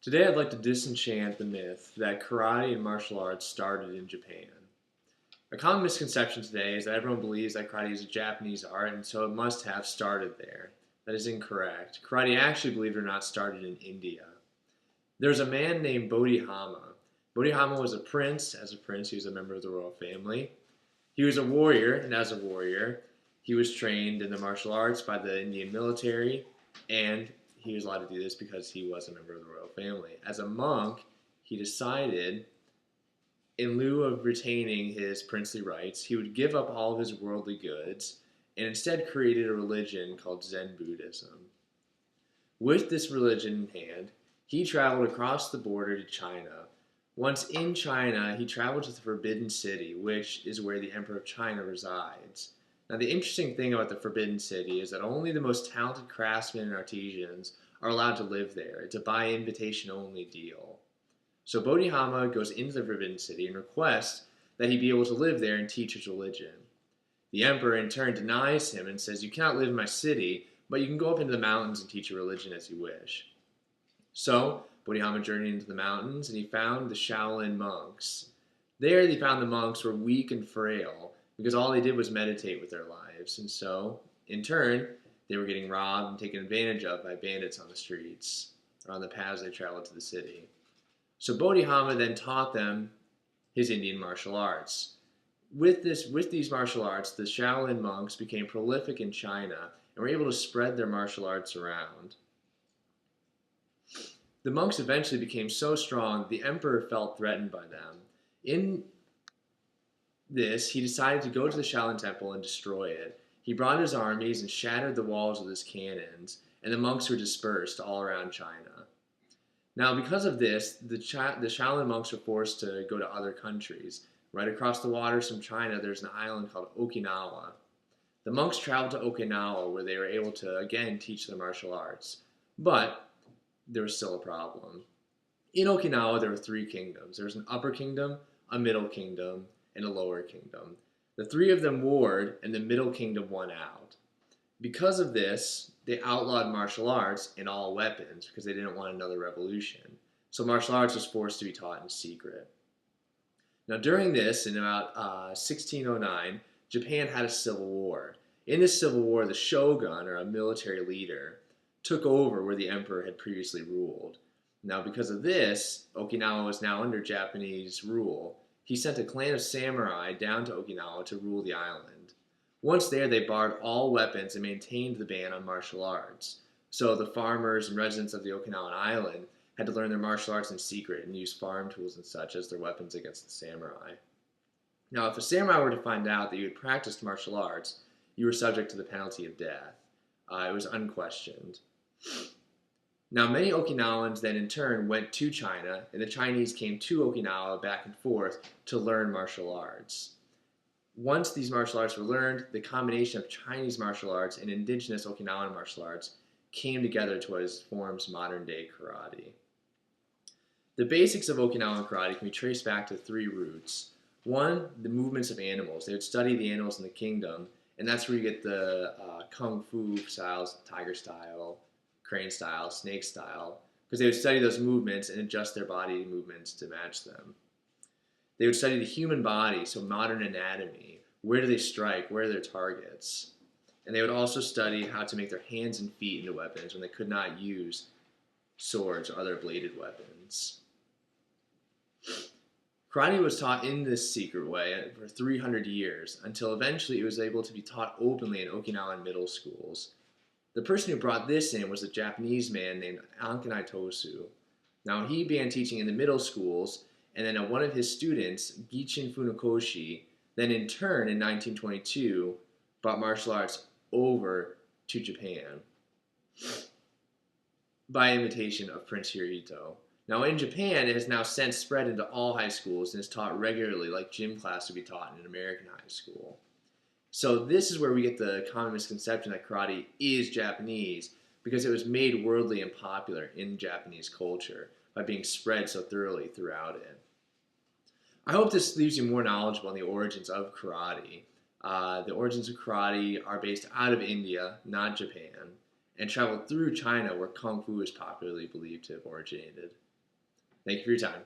Today I'd like to disenchant the myth that karate and martial arts started in Japan. A common misconception today is that everyone believes that karate is a Japanese art and so it must have started there. That is incorrect. Karate actually, believe it or not, started in India. There's a man named Bodhidharma. Bodhidharma was a prince. As a prince, he was a member of the royal family. He was a warrior, and as a warrior, he was trained in the martial arts by the Indian military, and he was allowed to do this because he was a member of the royal family. As a monk, he decided, in lieu of retaining his princely rights, he would give up all of his worldly goods and instead created a religion called Zen Buddhism. With this religion in hand, he traveled across the border to China. Once in China, he traveled to the Forbidden City, which is where the Emperor of China resides. Now, the interesting thing about the Forbidden City is that only the most talented craftsmen and artisans are allowed to live there. It's a by invitation only deal. So Bodhidharma goes into the Forbidden City and requests that he be able to live there and teach his religion. The emperor in turn denies him and says, "You cannot live in my city, but you can go up into the mountains and teach your religion as you wish." So Bodhidharma journeyed into the mountains and he found the Shaolin monks. There he found the monks were weak and frail because all they did was meditate with their lives. And so, in turn, they were getting robbed and taken advantage of by bandits on the streets or on the paths they traveled to the city. So Bodhidharma then taught them his Indian martial arts. With these martial arts, the Shaolin monks became prolific in China and were able to spread their martial arts around. The monks eventually became so strong that the emperor felt threatened by them. In this, he decided to go to the Shaolin temple and destroy it. He brought his armies and shattered the walls with his cannons, and the monks were dispersed all around China. Now, because of this, the Shaolin monks were forced to go to other countries. Right across the waters from China, there's an island called Okinawa. The monks traveled to Okinawa, where they were able to, again, teach their martial arts. But there was still a problem. In Okinawa, there were three kingdoms. There was an upper kingdom, a middle kingdom, and a lower kingdom. The three of them warred, and the middle kingdom won out. Because of this, they outlawed martial arts and all weapons because they didn't want another revolution. So martial arts was forced to be taught in secret. Now, during this, in about 1609, Japan had a civil war. In this civil war, the shogun, or a military leader, took over where the emperor had previously ruled. Now, because of this, Okinawa was now under Japanese rule. He sent a clan of samurai down to Okinawa to rule the island. Once there, they barred all weapons and maintained the ban on martial arts. So the farmers and residents of the Okinawan island had to learn their martial arts in secret and use farm tools and such as their weapons against the samurai. Now, if a samurai were to find out that you had practiced martial arts, you were subject to the penalty of death. It was unquestioned. Now, many Okinawans then in turn went to China, and the Chinese came to Okinawa back and forth to learn martial arts. Once these martial arts were learned, the combination of Chinese martial arts and indigenous Okinawan martial arts came together to what forms modern-day karate. The basics of Okinawan karate can be traced back to three roots. One, the movements of animals. They would study the animals in the kingdom, and that's where you get the kung fu styles, tiger style, crane style, snake style, because they would study those movements and adjust their body movements to match them. They would study the human body, so modern anatomy. Where do they strike? Where are their targets? And they would also study how to make their hands and feet into weapons when they could not use swords or other bladed weapons. Karate was taught in this secret way for 300 years, until eventually it was able to be taught openly in Okinawan middle schools. The person who brought this in was a Japanese man named Ankanai Tosu. Now, he began teaching in the middle schools, and then one of his students, Gichin Funakoshi, then in turn in 1922 brought martial arts over to Japan by invitation of Prince Hirohito. Now, in Japan, it has now since spread into all high schools and is taught regularly, like gym class would be taught in an American high school. So this is where we get the common misconception that karate is Japanese, because it was made worldly and popular in Japanese culture by being spread so thoroughly throughout it. I hope this leaves you more knowledgeable on the origins of karate. The origins of karate are based out of India, not Japan, and traveled through China, where kung fu is popularly believed to have originated. Thank you for your time.